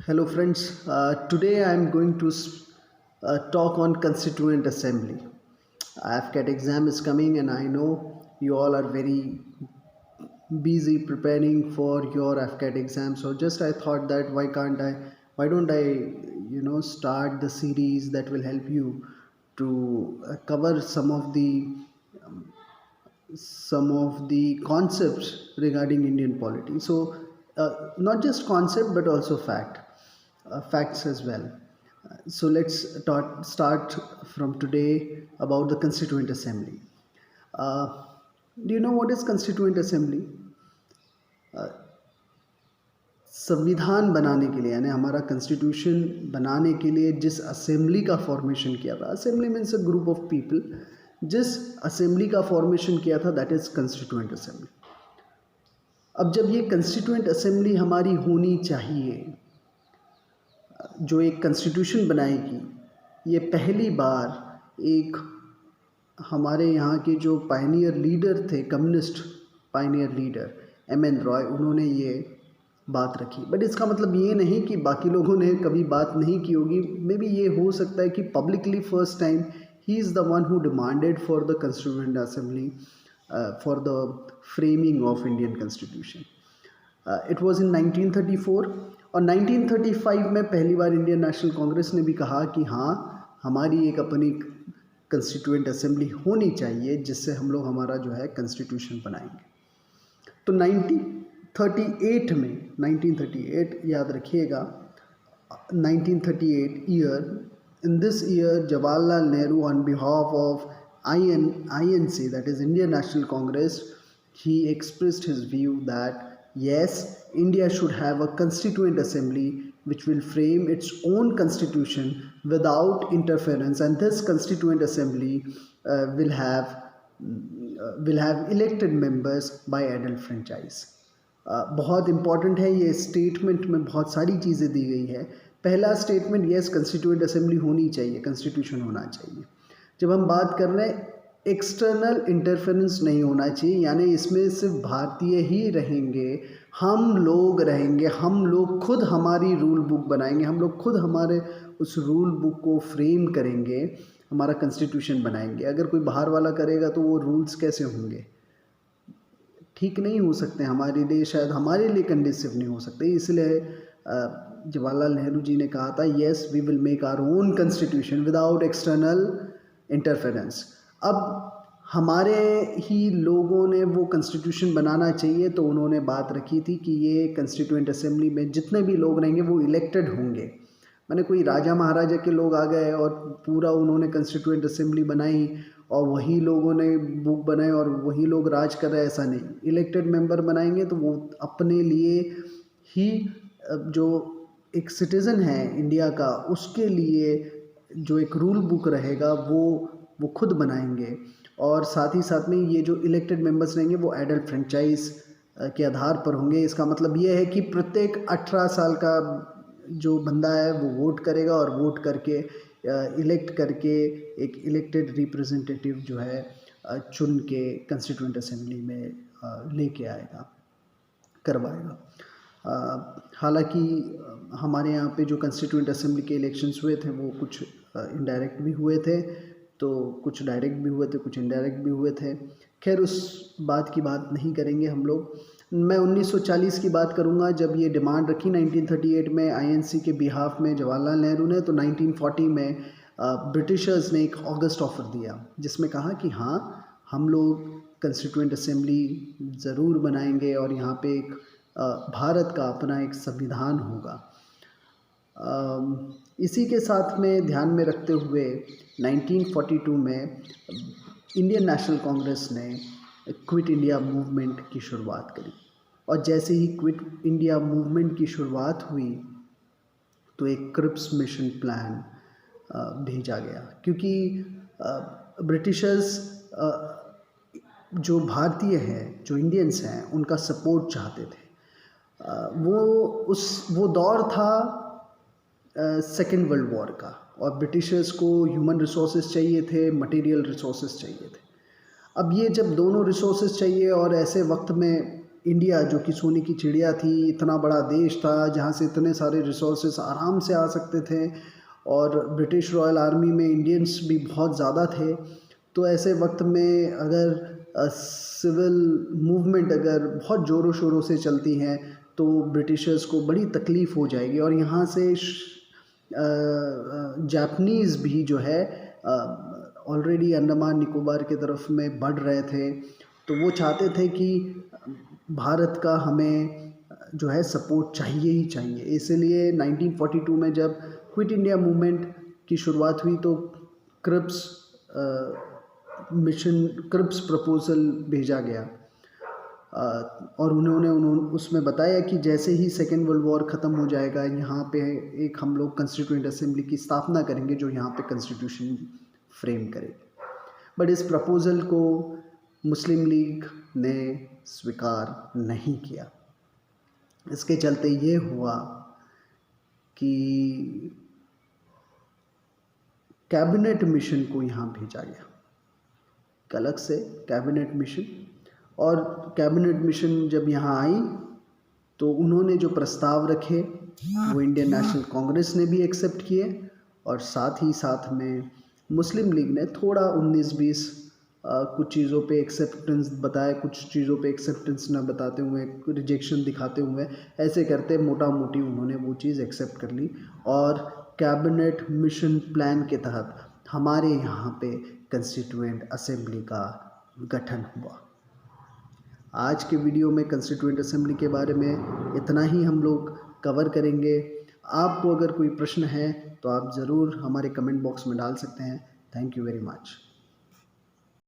Hello friends, today I am going to talk on Constituent Assembly. AFCAT exam is coming and I know you all are very busy preparing for your AFCAT exam. So just I thought that why don't I, start the series that will help you to cover some of the concepts regarding Indian polity. So, not just concept but also facts as well. So let's start from today about the Constituent Assembly. Uh, do you know what is Constituent Assembly? संविधान बनाने के लिए यानी हमारा constitution बनाने के लिए जिस असेंबली का फॉर्मेशन किया था, assembly means a group of people, जिस असेंबली का फॉर्मेशन किया था दैट इज़ कंस्टिट्यूएंट असेंबली। अब जब ये कंस्टिट्यूएंट असेंबली हमारी होनी चाहिए जो एक कॉन्स्टिट्यूशन बनाएगी, ये पहली बार एक हमारे यहाँ के जो पायनियर लीडर थे, communist Pioneer leader M.N.. Roy, उन्होंने ये बात रखी। बट इसका मतलब ये नहीं कि बाकी लोगों ने कभी बात नहीं की होगी। मे बी ये हो सकता है कि publicly first time he is the one who demanded for the constituent assembly for the framing of Indian constitution. It was in 1934 और 1935 में पहली बार इंडियन नेशनल कांग्रेस ने भी कहा कि हाँ, हमारी एक अपनी कंस्टिट्यूएंट असेंबली होनी चाहिए जिससे हम लोग हमारा जो है कॉन्स्टिट्यूशन बनाएंगे। तो 1938 याद रखिएगा, 1938 year, in this year Jawaharlal Nehru on behalf of INC, that is Indian National Congress, he expressed his view that yes, India should have a constituent assembly which will frame its own constitution without interference, and this constituent assembly will have elected members by adult franchise. बहुत important है ये statement में बहुत सारी चीज़ें दी गई है। पहला स्टेटमेंट, यस कंस्टिट्यूएंट असेंबली होनी चाहिए, कॉन्स्टिट्यूशन होना चाहिए। जब हम बात कर रहे हैं एक्सटर्नल इंटरफेरेंस नहीं होना चाहिए, यानी इसमें सिर्फ भारतीय ही रहेंगे, हम लोग रहेंगे, हम लोग खुद हमारी रूल बुक बनाएंगे, हम लोग खुद हमारे उस रूल बुक को फ्रेम करेंगे, हमारा कॉन्स्टिट्यूशन बनाएंगे। अगर कोई बाहर वाला करेगा तो वो रूल्स कैसे होंगे, ठीक नहीं हो सकते, हमारे लिए शायद हमारे लिए कंडीसिव नहीं हो सकते। इसलिए जवाहरलाल नेहरू जी ने कहा था yes we will make our own constitution without external interference. अब हमारे ही लोगों ने वो कॉन्स्टिट्यूशन बनाना चाहिए, तो उन्होंने बात रखी थी कि ये कॉन्स्टिट्यूएंट असेंबली में जितने भी लोग रहेंगे वो इलेक्टेड होंगे। माने कोई राजा महाराजा के लोग आ गए और पूरा उन्होंने कॉन्स्टिट्यूएंट असेंबली बनाई और वही लोगों ने बुक बनाए और वही लोग राज कर रहे हैं, ऐसा नहीं। इलेक्टेड मेंबर बनाएंगे तो वो अपने लिए ही जो एक सिटीज़न है इंडिया का, उसके लिए जो एक रूल बुक रहेगा वो खुद बनाएंगे। और साथ ही साथ में ये जो इलेक्टेड मेंबर्स रहेंगे वो एडल्ट फ्रेंचाइज के आधार पर होंगे। इसका मतलब ये है कि प्रत्येक 18 साल का जो बंदा है वो वोट करेगा और वोट करके इलेक्ट करके एक इलेक्टेड रिप्रेजेंटेटिव जो है चुन के कंस्टिट्यूएंट असेंबली में लेके आएगा, करवाएगा। हालांकि हमारे यहाँ पे जो कंस्टिट्यूएंट असेंबली के इलेक्शंस हुए थे वो कुछ इनडायरेक्ट भी हुए थे, तो कुछ डायरेक्ट भी हुए थे, कुछ इनडायरेक्ट भी हुए थे। खैर उस बात की बात नहीं करेंगे हम लोग। मैं 1940 की बात करूंगा, जब ये डिमांड रखी 1938 में INC के बिहाफ में जवाहरलाल नेहरू ने, तो 1940 में ब्रिटिशर्स ने एक ऑगस्ट ऑफर दिया जिसमें कहा कि हाँ, हम लोग कंस्टिट्यूएंट असेंबली ज़रूर बनाएंगे और यहाँ पे एक भारत का अपना एक संविधान होगा। इसी के साथ में ध्यान में रखते हुए 1942 में इंडियन नेशनल कांग्रेस ने क्विट इंडिया मूवमेंट की शुरुआत करी। और जैसे ही क्विट इंडिया मूवमेंट की शुरुआत हुई तो एक क्रिप्स मिशन प्लान भेजा गया, क्योंकि ब्रिटिशर्स जो भारतीय हैं, जो इंडियंस हैं, उनका सपोर्ट चाहते थे। वो दौर था सेकेंड वर्ल्ड वॉर का, और ब्रिटिशर्स को ह्यूमन रिसोर्सेज चाहिए थे, मटेरियल रिसोर्सेज चाहिए थे। अब ये जब दोनों रिसोर्सेज चाहिए और ऐसे वक्त में इंडिया जो कि सोने की चिड़िया थी, इतना बड़ा देश था जहाँ से इतने सारे रिसोर्सेस आराम से आ सकते थे, और ब्रिटिश रॉयल आर्मी में इंडियंस भी बहुत ज़्यादा थे। तो ऐसे वक्त में अगर सिविल मूवमेंट अगर बहुत ज़ोरों शोरों से चलती हैं तो ब्रिटिशर्स को बड़ी तकलीफ़ हो जाएगी, और यहाँ से जापानीज़ भी जो है ऑलरेडी अंडमान निकोबार की तरफ में बढ़ रहे थे। तो वो चाहते थे कि भारत का हमें जो है सपोर्ट चाहिए ही चाहिए। इसलिए 1942 में जब क्विट इंडिया मूवमेंट की शुरुआत हुई तो क्रिप्स मिशन क्रिप्स प्रपोज़ल भेजा गया, और उन्होंने उसमें बताया कि जैसे ही सेकेंड वर्ल्ड वॉर ख़त्म हो जाएगा, यहाँ पे एक हम लोग कंस्टिट्यूएंट असेंबली की स्थापना करेंगे जो यहाँ पे कॉन्स्टिट्यूशन फ्रेम करेगी। बट इस प्रपोज़ल को मुस्लिम लीग ने स्वीकार नहीं किया। इसके चलते ये हुआ कि कैबिनेट मिशन को यहाँ भेजा गया, अलग से कैबिनेट मिशन। और कैबिनेट मिशन जब यहाँ आई तो उन्होंने जो प्रस्ताव रखे वो इंडियन नेशनल कांग्रेस ने भी एक्सेप्ट किए, और साथ ही साथ में मुस्लिम लीग ने थोड़ा 19-20 कुछ चीज़ों पे एक्सेप्टेंस बताया, कुछ चीज़ों पे एक्सेप्टेंस ना बताते हुए, रिजेक्शन दिखाते हुए, ऐसे करते मोटा मोटी उन्होंने वो चीज़ एक्सेप्ट कर ली, और कैबिनेट मिशन प्लान के तहत हमारे यहाँ पे कंस्टिट्यूएंट असेंबली का गठन हुआ। आज के वीडियो में कंस्टिट्यूएंट असेंबली के बारे में इतना ही हम लोग कवर करेंगे। आपको अगर कोई प्रश्न है तो आप ज़रूर हमारे कमेंट बॉक्स में डाल सकते हैं। Thank you very much.